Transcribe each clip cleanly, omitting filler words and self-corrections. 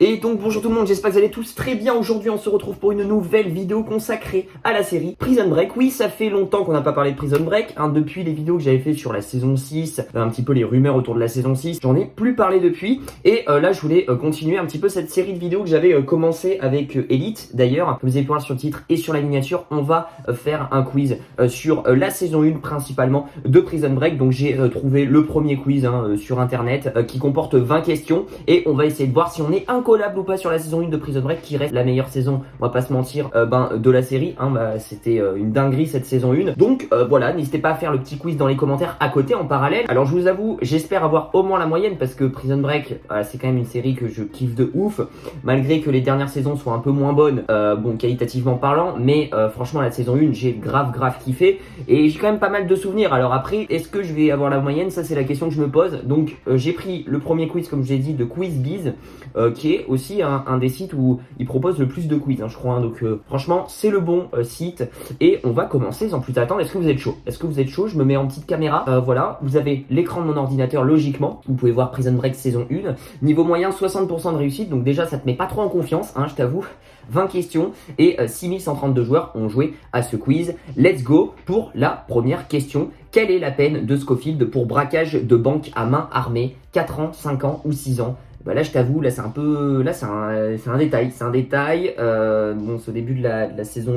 Et donc bonjour tout le monde, j'espère que vous allez tous très bien. Aujourd'hui on se retrouve pour une nouvelle vidéo consacrée à la série Prison Break. Oui, ça fait longtemps qu'on n'a pas parlé de Prison Break, depuis les vidéos que j'avais fait sur la saison 6, un petit peu les rumeurs autour de la saison 6, j'en ai plus parlé depuis. Et là je voulais continuer un petit peu cette série de vidéos que j'avais commencé avec Elite. D'ailleurs, comme vous avez pu voir sur le titre et sur la miniature, on va faire un quiz sur la saison 1 principalement de Prison Break. Donc j'ai trouvé le premier quiz sur internet qui comporte 20 questions et on va essayer de voir si on est incollable ou pas sur la saison 1 de Prison Break, qui reste la meilleure saison, on va pas se mentir, de la série. C'était une dinguerie cette saison 1. Donc voilà, n'hésitez pas à faire le petit quiz dans les commentaires à côté en parallèle. Alors je vous avoue, j'espère avoir au moins la moyenne parce que Prison Break, c'est quand même une série que je kiffe de ouf, malgré que les dernières saisons soient un peu moins bonnes, bon qualitativement parlant, mais franchement la saison 1 j'ai grave kiffé et j'ai quand même pas mal de souvenirs. Alors après, est-ce que je vais avoir la moyenne? Ça c'est la question que je me pose. Donc j'ai pris le premier quiz, comme je l'ai dit, de QuizBiz, qui est aussi un des sites où ils proposent le plus de quiz, je crois. Donc franchement c'est le bon site et on va commencer sans plus attendre. Est-ce que vous êtes chaud? Est-ce que vous êtes chaud? Je me mets en petite caméra, voilà, vous avez l'écran de mon ordinateur logiquement, vous pouvez voir Prison Break saison 1, niveau moyen 60% de réussite, donc déjà ça te met pas trop en confiance, je t'avoue. 20 questions et 6132 joueurs ont joué à ce quiz. Let's go pour la première question. Quelle est la peine de Scofield pour braquage de banque à main armée? 4 ans, 5 ans ou 6 ans? Là je t'avoue, là c'est un peu, là c'est un détail, bon c'est au début de la saison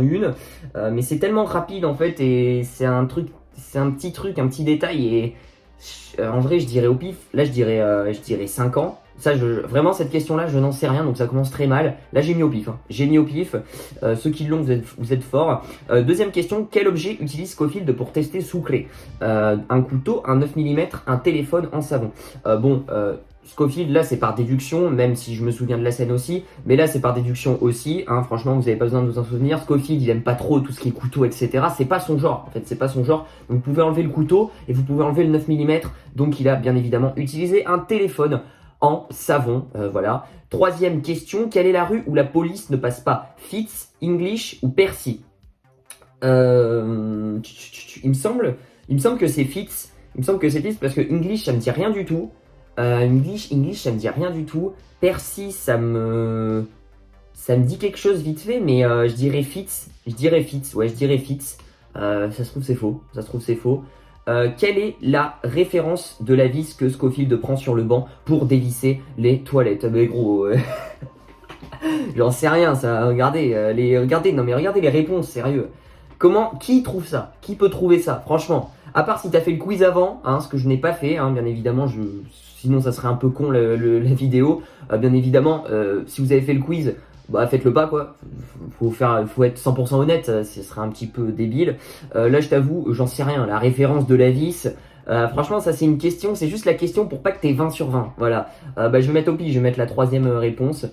1, mais c'est tellement rapide en fait et c'est un petit truc, un petit détail et en vrai je dirais au pif, là je dirais 5 ans. Ça, vraiment cette question-là, je n'en sais rien, donc ça commence très mal. Là, j'ai mis au pif. J'ai mis au pif. Ceux qui l'ont, vous êtes forts. Deuxième question, quel objet utilise Scofield pour tester sous clé? Un couteau, un 9 mm, un téléphone en savon. Scofield, là, c'est par déduction, même si je me souviens de la scène aussi. Mais là, c'est par déduction aussi. Franchement, vous n'avez pas besoin de vous en souvenir. Scofield, il aime pas trop tout ce qui est couteau, etc. C'est pas son genre, en fait. C'est pas son genre. Donc, vous pouvez enlever le couteau et vous pouvez enlever le 9 mm. Donc, il a bien évidemment utilisé un téléphone en savon, voilà. Troisième question, quelle est la rue où la police ne passe pas? Fitz, English ou Percy? Il me semble que c'est Fitz. Il me semble que c'est Fitz parce que English ça me dit rien du tout. English ça me dit rien du tout. Percy ça me dit quelque chose vite fait, mais je dirais Fitz. Ouais, je dirais Fitz. Ça se trouve c'est faux. Quelle est la référence de la vis que Scofield prend sur le banc pour dévisser les toilettes? Mais gros, j'en sais rien ça. Regardez les réponses, sérieux. Qui trouve ça? Qui peut trouver ça? Franchement, à part si t'as fait le quiz avant, ce que je n'ai pas fait, bien évidemment, sinon ça serait un peu con la vidéo. Bien évidemment, si vous avez fait le quiz, faites-le pas quoi. Faut être 100% honnête, ce serait un petit peu débile. Là je t'avoue, j'en sais rien, la référence de la vis. Franchement ça c'est une question, c'est juste la question pour pas que t'aies 20 sur 20. Voilà. Je vais mettre au pif, je vais mettre la troisième réponse.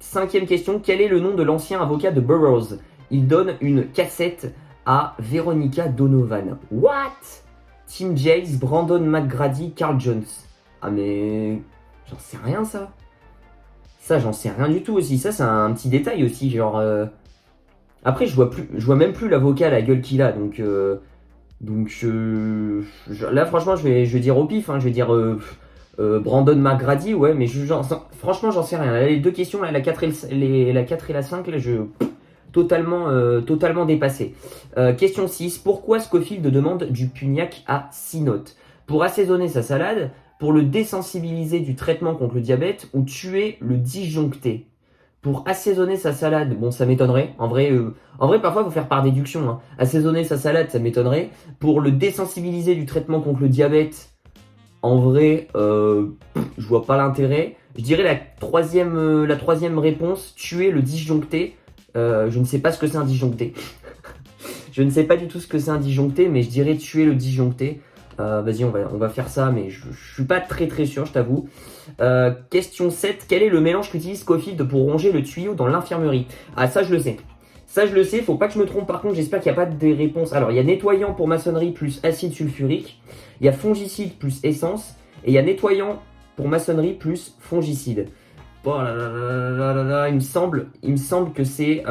Cinquième question, quel est le nom de l'ancien avocat de Burroughs? Il donne une cassette à Veronica Donovan. What? Tim Jace, Brandon McGrady, Carl Jones. Mais j'en sais rien ça. Ça, j'en sais rien du tout aussi. Ça, c'est un petit détail aussi. Genre. Après, je vois même plus l'avocat, la gueule qu'il a. Donc là, franchement, je vais dire au pif. Je vais dire Brandon McGrady. Ouais, mais franchement, j'en sais rien. Là, les deux questions, là, la 4 et la 5, là, totalement dépassé. Question 6. Pourquoi Scofield demande du Pugnac à 6 notes? Pour assaisonner sa salade, pour le désensibiliser du traitement contre le diabète ou tuer le disjoncté? Pour assaisonner sa salade, bon ça m'étonnerait. En vrai parfois il faut faire par déduction. Assaisonner sa salade, ça m'étonnerait. Pour le désensibiliser du traitement contre le diabète, en vrai, je vois pas l'intérêt. Je dirais la troisième réponse, tuer le disjoncté. Je ne sais pas ce que c'est un disjoncté. Je ne sais pas du tout ce que c'est un disjoncté, mais je dirais tuer le disjoncté. Vas-y, on va faire ça, mais je suis pas très sûr, je t'avoue. Question 7. Quel est le mélange qu'utilise Scofield pour ronger le tuyau dans l'infirmerie? Ça je le sais. Faut pas que je me trompe par contre, j'espère qu'il n'y a pas de réponse. Alors, il y a nettoyant pour maçonnerie plus acide sulfurique. Il y a fongicide plus essence. Et il y a nettoyant pour maçonnerie plus fongicide. Oh là, il me semble que c'est...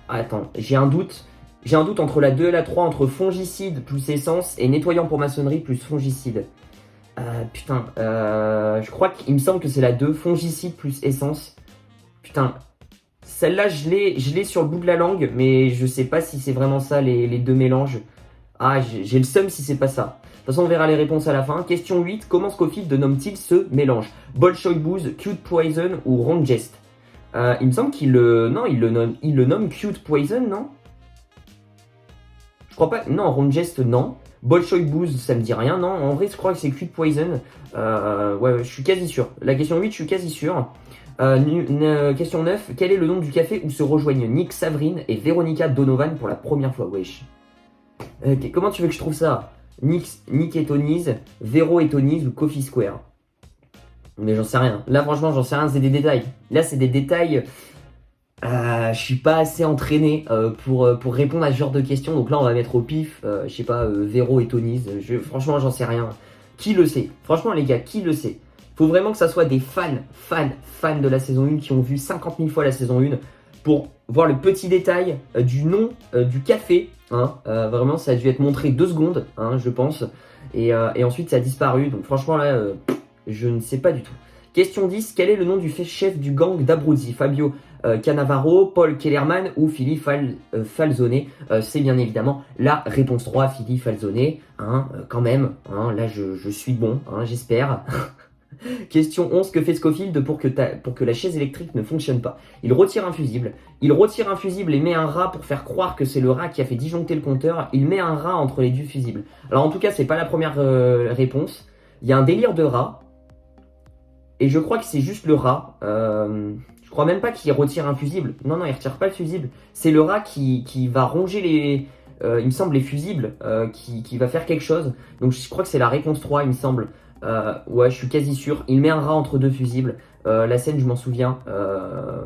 Attends, j'ai un doute. J'ai un doute entre la 2 et la 3, entre fongicide plus essence et nettoyant pour maçonnerie plus fongicide. Putain, je crois qu'il me semble que c'est la 2, fongicide plus essence. Putain, celle-là, je l'ai sur le bout de la langue, mais je sais pas si c'est vraiment ça, les deux mélanges. Ah, j'ai le seum si c'est pas ça. De toute façon, on verra les réponses à la fin. Question 8, comment Scofield nomme-t-il ce mélange? Bolshoi Booze, Cute Poison ou Wrong Jest? Il me semble non, il le nomme Cute Poison, non? Je crois pas. Non, Wrong Jest, non. Bolshoi Booze, ça me dit rien, non. En vrai, je crois que c'est Cute Poison. Ouais, je suis quasi sûr. La question 8, je suis quasi sûr. Question 9, quel est le nom du café où se rejoignent Nick Savrine et Veronica Donovan pour la première fois? Wesh. Comment tu veux que je trouve ça? Nick et Tony's, Vero et Tony's ou Coffee Square? Mais j'en sais rien. Là, franchement, j'en sais rien, c'est des détails. Là, c'est des détails. Je suis pas assez entraîné pour répondre à ce genre de questions. Donc là, on va mettre au pif, je sais pas, Vero et Tony's. Franchement, j'en sais rien. Qui le sait? Franchement, les gars, qui le sait? Faut vraiment que ça soit des fans de la saison 1 qui ont vu 50 000 fois la saison 1 pour voir le petit détail du nom du café. Hein. Vraiment, ça a dû être montré 2 secondes, hein, je pense. Et ensuite, ça a disparu. Donc franchement, là, je ne sais pas du tout. Question 10, quel est le nom du chef du gang d'Abruzzi? Fabio Cannavaro, Paul Kellerman ou Philippe Falzone? C'est bien évidemment la réponse 3, Philippe Falzone. Hein, quand même, hein, là, je suis bon, hein, j'espère. Question 11, que fait Scofield pour que la chaise électrique ne fonctionne pas? Il retire un fusible. Il retire un fusible et met un rat pour faire croire que c'est le rat qui a fait disjoncter le compteur. Il met un rat entre les deux fusibles. Alors en tout cas, c'est pas la première réponse. Il y a un délire de rat. Et je crois que c'est juste le rat. Je crois même pas qu'il retire un fusible. Non, il retire pas le fusible. C'est le rat qui va ronger les... il me semble les fusibles, qui va faire quelque chose. Donc je crois que c'est la réponse 3, il me semble. Ouais, je suis quasi sûr. Il met un rat entre 2 fusibles. La scène, je m'en souviens.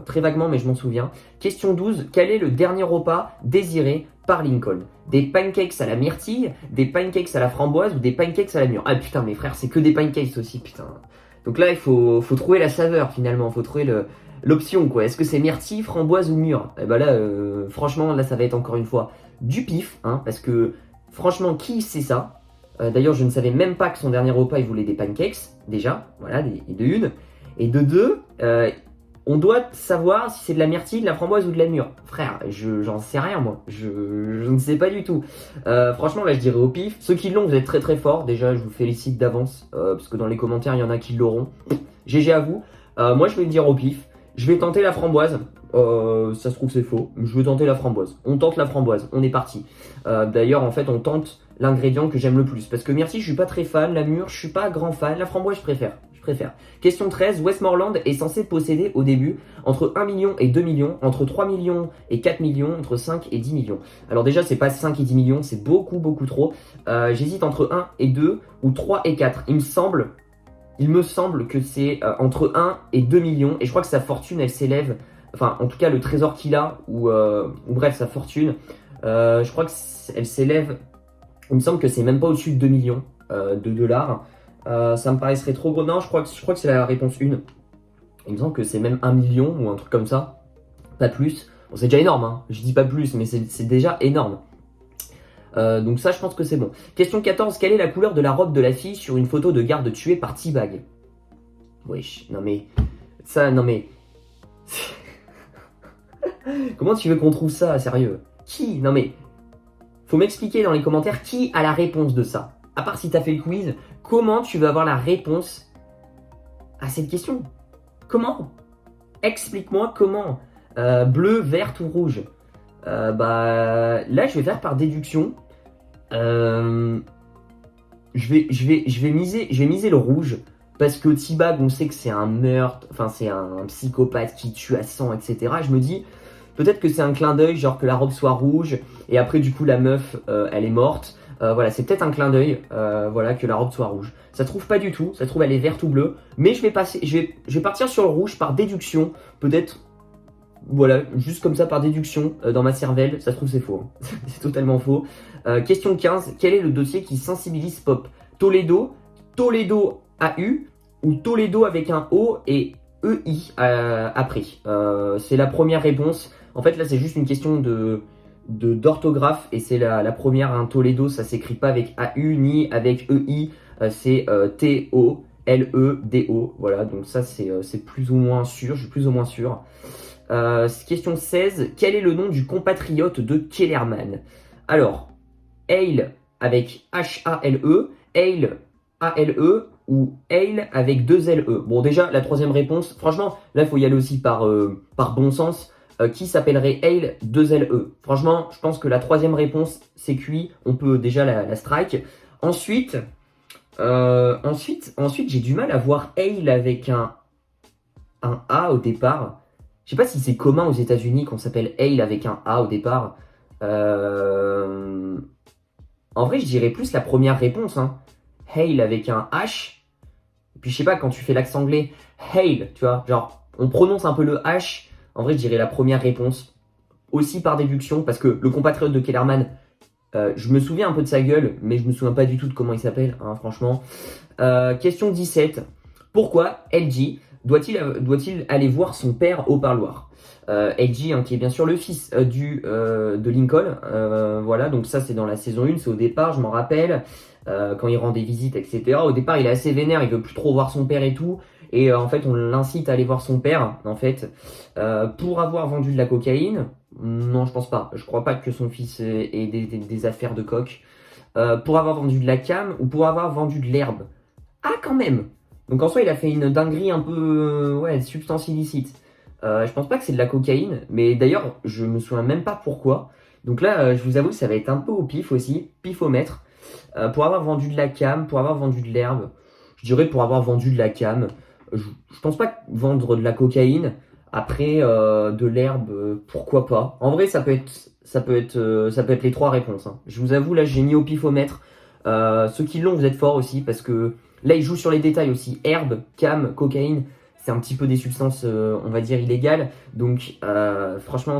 Très vaguement, mais je m'en souviens. Question 12. Quel est le dernier repas désiré par Lincoln? Des pancakes à la myrtille, des pancakes à la framboise ou des pancakes à la mûre? Ah putain, mes frères, c'est que des pancakes aussi, putain. Donc là, il faut trouver la saveur, finalement. Il faut trouver l'option, quoi. Est-ce que c'est myrtille, framboise ou mûre? Et bah là, franchement, là, ça va être encore une fois du pif, hein, parce que, franchement, qui sait ça? D'ailleurs, je ne savais même pas que son dernier repas, il voulait des pancakes, déjà, voilà, de une. Et de deux, on doit savoir si c'est de la myrtille, de la framboise ou de la mûre. Frère, j'en sais rien, moi. Je ne sais pas du tout. Franchement, là, je dirais au pif. Ceux qui l'ont, vous êtes très très forts. Déjà, je vous félicite d'avance, parce que dans les commentaires, il y en a qui l'auront. GG à vous. Moi, je vais dire au pif. Je vais tenter la framboise. Ça se trouve, c'est faux. Je vais tenter la framboise. On tente la framboise. On est parti. D'ailleurs, en fait, on tente l'ingrédient que j'aime le plus. Parce que myrtille, je suis pas très fan. La mûre, je suis pas grand fan. La framboise, je préfère. Question 13. Westmoreland est censé posséder au début entre 1 million et 2 millions, entre 3 millions et 4 millions, entre 5 et 10 millions. Alors déjà, c'est pas 5 et 10 millions, c'est beaucoup trop. J'hésite entre 1 et 2 ou 3 et 4. Il me semble que c'est entre 1 et 2 millions. Et je crois que sa fortune, elle s'élève... Enfin, en tout cas, le trésor qu'il a, ou bref, sa fortune, je crois qu'elle s'élève... Il me semble que c'est même pas au-dessus de 2 millions de dollars. Ça me paraîtrait trop gros. Non, je crois que c'est la réponse 1. Il me semble que c'est même 1 million ou un truc comme ça. Pas plus. Bon, c'est déjà énorme, hein. Je dis pas plus, mais c'est déjà énorme. Donc ça, je pense que c'est bon. Question 14. Quelle est la couleur de la robe de la fille sur une photo de garde tuée par T-Bag? Wesh, non mais... Ça, non mais... Comment tu veux qu'on trouve ça, sérieux? Qui? Non mais... Faut m'expliquer dans les commentaires qui a la réponse de ça. À part si t'as fait le quiz, comment tu veux avoir la réponse à cette question? Comment? Explique-moi comment. Bleu, verte ou rouge? Bah là, je vais faire par déduction. Je vais miser le rouge parce que T-Bag, on sait que c'est un meurtre, enfin c'est un psychopathe qui tue à sang, etc. Je me dis peut-être que c'est un clin d'œil, genre que la robe soit rouge et après du coup la meuf, elle est morte. Voilà, c'est peut-être un clin d'œil, voilà, que la robe soit rouge. Ça se trouve pas du tout, ça se trouve elle est verte ou bleue. Mais je vais partir sur le rouge par déduction, peut-être. Voilà, juste comme ça par déduction dans ma cervelle, ça se trouve c'est faux. C'est totalement faux. Question 15, quel est le dossier qui sensibilise Pop? Toledo AU ou Toledo avec un O et EI après? C'est la première réponse. En fait là c'est juste une question d'orthographe et c'est la première, hein. Toledo ça s'écrit pas avec AU ni avec EI. c'est T-O-L-E-D-O. Voilà, donc ça c'est plus ou moins sûr, je suis plus ou moins sûr. Question 16, quel est le nom du compatriote de Kellerman? Alors, Hale avec H-A-L-E, Hale A-L-E ou Hale avec deux L-E. Bon, déjà, la troisième réponse, franchement, là, il faut y aller aussi par bon sens. Qui s'appellerait Hale 2 L-E? Franchement, je pense que la troisième réponse, c'est cuit. On peut déjà la strike. Ensuite, j'ai du mal à voir Hale avec un A au départ. Je sais pas si c'est commun aux États-Unis qu'on s'appelle Hale avec un A au départ. En vrai, je dirais plus la première réponse. Hein. Hale avec un H. Et puis je sais pas, quand tu fais l'accent anglais, Hale, tu vois, genre on prononce un peu le H. En vrai, je dirais la première réponse. Aussi par déduction, parce que le compatriote de Kellerman, je me souviens un peu de sa gueule, mais je me souviens pas du tout de comment il s'appelle, hein, franchement. Question 17. Pourquoi LG doit-il aller voir son père au parloir? LG, hein, qui est bien sûr le fils de Lincoln. Voilà, donc ça c'est dans la saison 1, c'est au départ, je m'en rappelle, quand il rend des visites, etc. Au départ, il est assez vénère, il veut plus trop voir son père et tout. Et en fait, on l'incite à aller voir son père, en fait, pour avoir vendu de la cocaïne. Non, je pense pas. Je crois pas que son fils ait des affaires de coke. Pour avoir vendu de la cam ou pour avoir vendu de l'herbe. Ah, quand même. Donc en soi, il a fait une dinguerie un peu, ouais, substance illicite. Je pense pas que c'est de la cocaïne, mais d'ailleurs, je me souviens même pas pourquoi. Donc là, je vous avoue, ça va être un peu au pif aussi, pifomètre. Pour avoir vendu de la cam, pour avoir vendu de l'herbe, je dirais pour avoir vendu de la cam. Je pense pas vendre de la cocaïne. Après, de l'herbe, pourquoi pas. En vrai, ça peut être les trois réponses. Hein. Je vous avoue, là, j'ai mis au pifomètre. Ceux qui l'ont, vous êtes forts aussi, parce que là, ils jouent sur les détails aussi. Herbe, cam, cocaïne, c'est un petit peu des substances, on va dire, illégales. Donc, franchement,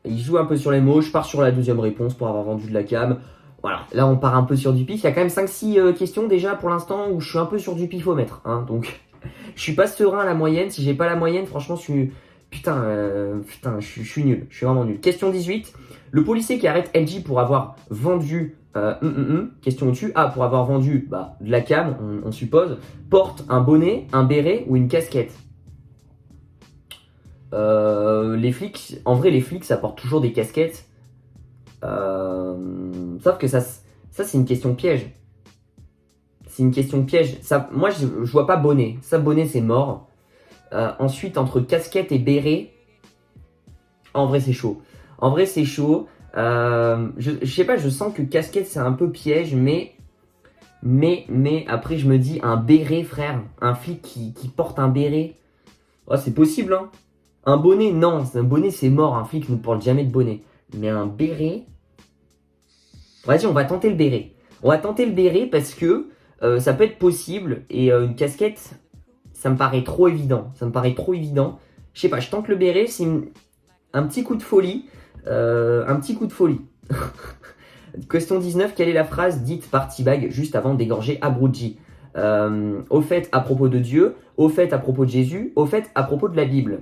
ils jouent un peu sur les mots. Je pars sur la deuxième réponse pour avoir vendu de la cam. Voilà, là, on part un peu sur du pif. Il y a quand même 5-6 questions déjà pour l'instant où je suis un peu sur du pifomètre. Hein, donc, je suis pas serein à la moyenne. Si j'ai pas la moyenne, franchement, je suis... Putain, je suis nul. Je suis vraiment nul. Question 18. Le policier qui arrête LG pour avoir vendu... question au-dessus. Ah, pour avoir vendu de la cam, on suppose. Porte un bonnet, un béret ou une casquette. Les flics... En vrai, les flics, ça porte toujours des casquettes. Sauf que ça c'est une question piège. C'est une question piège. Ça, moi, je vois pas bonnet. Ça, bonnet, c'est mort. Ensuite, entre casquette et béret, en vrai, c'est chaud. En vrai, c'est chaud. Je sais pas, je sens que casquette, c'est un peu piège, mais après, je me dis, un béret, frère. Un flic qui porte un béret. Oh, c'est possible, hein. Un bonnet, non. Un bonnet, c'est mort. Un flic ne porte jamais de bonnet. Mais un béret... Vas-y, on va tenter le béret. On va tenter le béret parce que ça peut être possible. Et une casquette, ça me paraît trop évident. Ça me paraît trop évident. Je sais pas, je tente le béret, c'est un petit coup de folie. Un petit coup de folie. Question 19, quelle est la phrase dite par T-Bag juste avant d'égorger Abruzzi? Au fait, à propos de Dieu. Au fait, à propos de Jésus. Au fait, à propos de la Bible.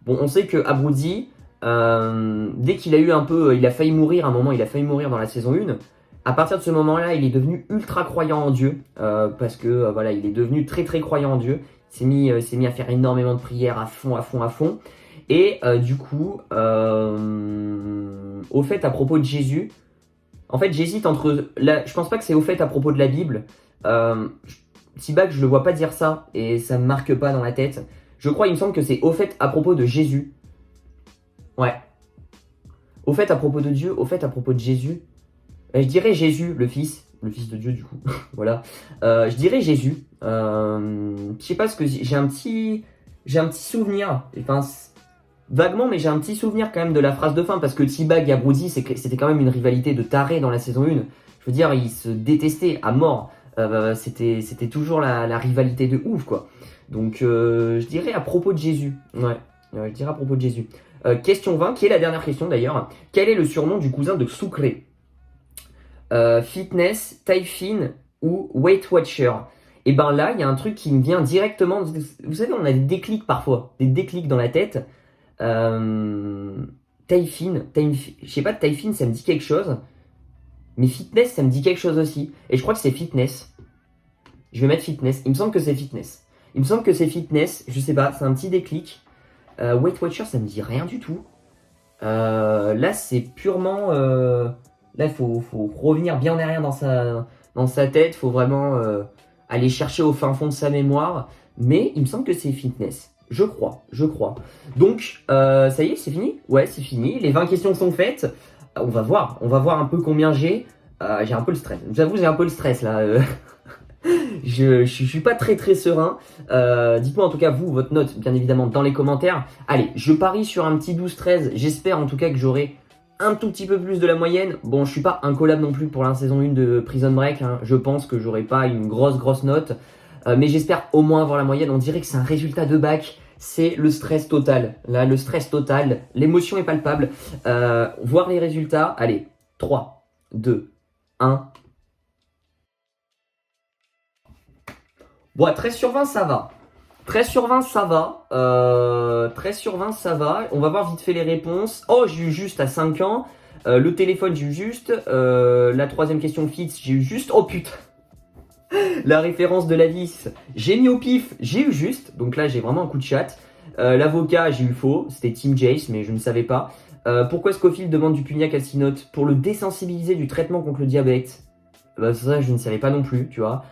Bon, on sait que Abruzzi... dès qu'il a eu un peu, il a failli mourir à un moment, il a failli mourir dans la saison 1. À partir de ce moment-là, il est devenu ultra croyant en Dieu, parce que voilà, il est devenu très très croyant en Dieu. Il s'est mis à faire énormément de prières à fond. Et du coup, au fait, à propos de Jésus, en fait, j'hésite entre, je pense pas que c'est au fait à propos de la Bible. T-Bag, je le vois pas dire ça, et ça me marque pas dans la tête. Je crois, il me semble que c'est au fait à propos de Jésus. Ouais. Au fait, à propos de Dieu, au fait, à propos de Jésus, je dirais Jésus, le fils de Dieu, du coup. Voilà. Je dirais Jésus. Je sais pas ce que j'ai un petit souvenir. Enfin, vaguement, mais j'ai un petit souvenir quand même de la phrase de fin parce que T-Bag et Abruzzi, c'était quand même une rivalité de tarés dans la saison 1. Je veux dire, ils se détestaient à mort. C'était toujours la rivalité de ouf, quoi. Donc, je dirais à propos de Jésus. Ouais. Je dirais à propos de Jésus. Question 20, qui est la dernière question d'ailleurs. Quel est le surnom du cousin de Sucre? Fitness, Taifin ou Weight Watcher? Et ben là, il y a un truc qui me vient directement. Vous savez, on a des déclics parfois, des déclics dans la tête. Taifin, je sais pas, Taifin, ça me dit quelque chose. Mais Fitness, ça me dit quelque chose aussi. Et je crois que c'est Fitness. Je vais mettre fitness. Il me semble que c'est fitness. Il me semble que c'est fitness. Je sais pas, c'est un petit déclic. Weight Watcher, ça me dit rien du tout. Là, c'est purement... Là, il faut revenir bien derrière dans sa tête. Il faut vraiment aller chercher au fin fond de sa mémoire. Mais il me semble que c'est fitness. Je crois. Donc, ça y est, c'est fini? Ouais, c'est fini. Les 20 questions sont faites. On va voir un peu combien j'ai. J'ai un peu le stress. J'avoue, j'ai un peu le stress là. Je suis pas très serein. Dites-moi en tout cas vous, votre note, bien évidemment, dans les commentaires. Allez, je parie sur un petit 12-13. J'espère en tout cas que j'aurai un tout petit peu plus de la moyenne. Bon, je suis pas incollable non plus pour la saison 1 de Prison Break. Hein. Je pense que j'aurai pas une grosse note. Mais j'espère au moins avoir la moyenne. On dirait que c'est un résultat de bac. C'est le stress total. Là, le stress total. L'émotion est palpable. Voir les résultats. Allez, 3, 2, 1. Bon, 13 sur 20, ça va. 13 sur 20, ça va. 13 sur 20, ça va. On va voir vite fait les réponses. Oh, j'ai eu juste à 5 ans. Le téléphone, j'ai eu juste. La troisième question fixe, j'ai eu juste. Oh putain. La référence de la vis, j'ai mis au pif, j'ai eu juste. Donc là, j'ai vraiment un coup de chat. L'avocat, j'ai eu faux. C'était Team Jace, mais je ne savais pas. Pourquoi Scofield demande du Pugnac à Sinote? Pour le désensibiliser du traitement contre le diabète. Bah, ça, je ne savais pas non plus, tu vois.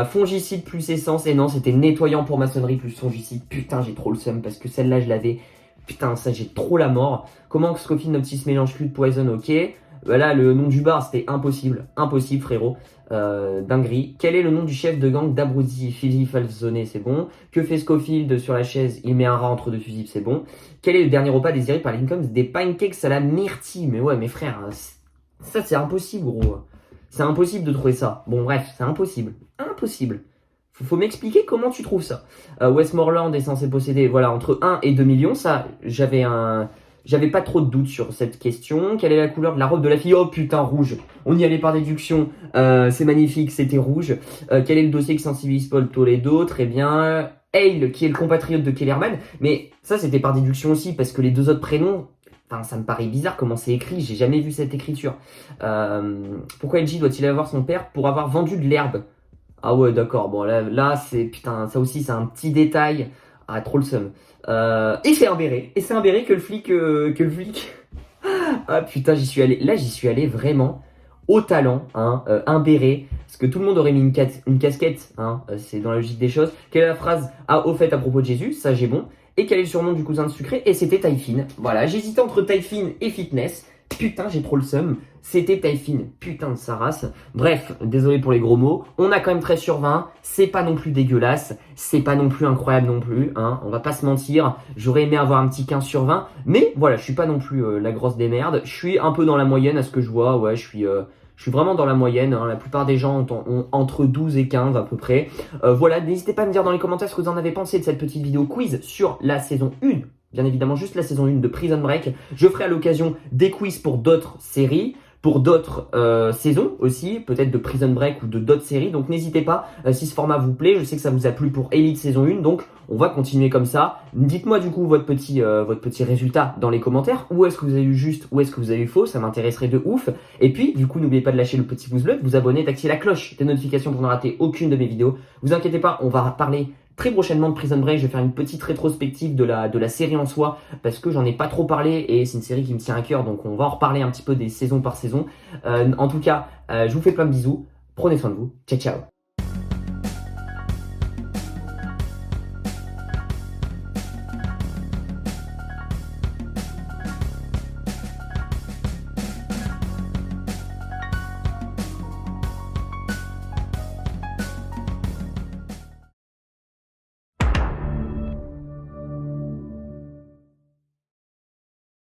Fongicide plus essence, et non, c'était nettoyant pour maçonnerie plus fongicide. Putain, j'ai trop le seum parce que celle-là, je l'avais. Putain, ça, j'ai trop la mort. Comment Scofield Noctis mélange cul de poison? Ok. Bah là, le nom du bar, c'était impossible. Impossible, frérot. Dinguerie. Quel est le nom du chef de gang d'Abruzzi? Philippe Falzone, c'est bon. Que fait Scofield sur la chaise? Il met un rat entre deux fusibles, c'est bon. Quel est le dernier repas désiré par Lincoln? Des pancakes à la myrtille. Mais ouais, mes frères, ça, c'est impossible, gros. C'est impossible de trouver ça. Bon, bref, c'est impossible. Impossible. Faut m'expliquer comment tu trouves ça. Westmoreland est censé posséder, voilà, entre 1 et 2 millions. Ça, j'avais pas trop de doutes sur cette question. Quelle est la couleur de la robe de la fille? Oh putain, rouge. On y allait par déduction. C'est magnifique, c'était rouge. Quel est le dossier qui sensibilise Paul Toledo? Très bien. Hale, qui est le compatriote de Kellerman. Mais ça, c'était par déduction aussi, parce que les deux autres prénoms... Enfin, ça me paraît bizarre comment c'est écrit, j'ai jamais vu cette écriture. Pourquoi LG doit-il avoir son père pour avoir vendu de l'herbe? Ah ouais, d'accord, bon là c'est, putain, ça aussi c'est un petit détail. Ah, trop le seum. Et c'est un béret que le flic... Ah putain, j'y suis allé, là j'y suis allé vraiment au talent, hein, un béret, parce que tout le monde aurait mis une casquette, hein, c'est dans la logique des choses. Quelle est la phrase au fait à propos de Jésus? Ça j'ai bon. Et quel est le surnom du cousin de Sucré? Et c'était Taïfine. Voilà, j'hésitais entre Taïfine et Fitness. Putain, j'ai trop le seum. C'était Taïfine. Putain de sa race. Bref, désolé pour les gros mots. On a quand même 13 sur 20. C'est pas non plus dégueulasse. C'est pas non plus incroyable non plus. Hein. On va pas se mentir. J'aurais aimé avoir un petit 15 sur 20. Mais voilà, je suis pas non plus la grosse démerde. Je suis un peu dans la moyenne à ce que je vois. Ouais, je suis vraiment dans la moyenne. Hein. La plupart des gens ont entre 12 et 15 à peu près. Voilà, n'hésitez pas à me dire dans les commentaires ce que vous en avez pensé de cette petite vidéo quiz sur la saison 1. Bien évidemment, juste la saison 1 de Prison Break. Je ferai à l'occasion des quiz pour d'autres séries, pour d'autres saisons aussi, peut-être de Prison Break ou de d'autres séries. Donc n'hésitez pas, si ce format vous plaît, je sais que ça vous a plu pour Elite saison 1, donc on va continuer comme ça. Dites-moi du coup votre petit résultat dans les commentaires. Où est-ce que vous avez eu juste, où est-ce que vous avez eu faux, ça m'intéresserait de ouf. Et puis, du coup, n'oubliez pas de lâcher le petit pouce bleu, de vous abonner, d'activer la cloche des notifications pour ne rater aucune de mes vidéos. Vous inquiétez pas, on va parler très prochainement de Prison Break. Je vais faire une petite rétrospective de la série en soi parce que j'en ai pas trop parlé et c'est une série qui me tient à cœur, donc on va en reparler un petit peu des saisons par saison. En tout cas, je vous fais plein de bisous, prenez soin de vous, ciao ciao.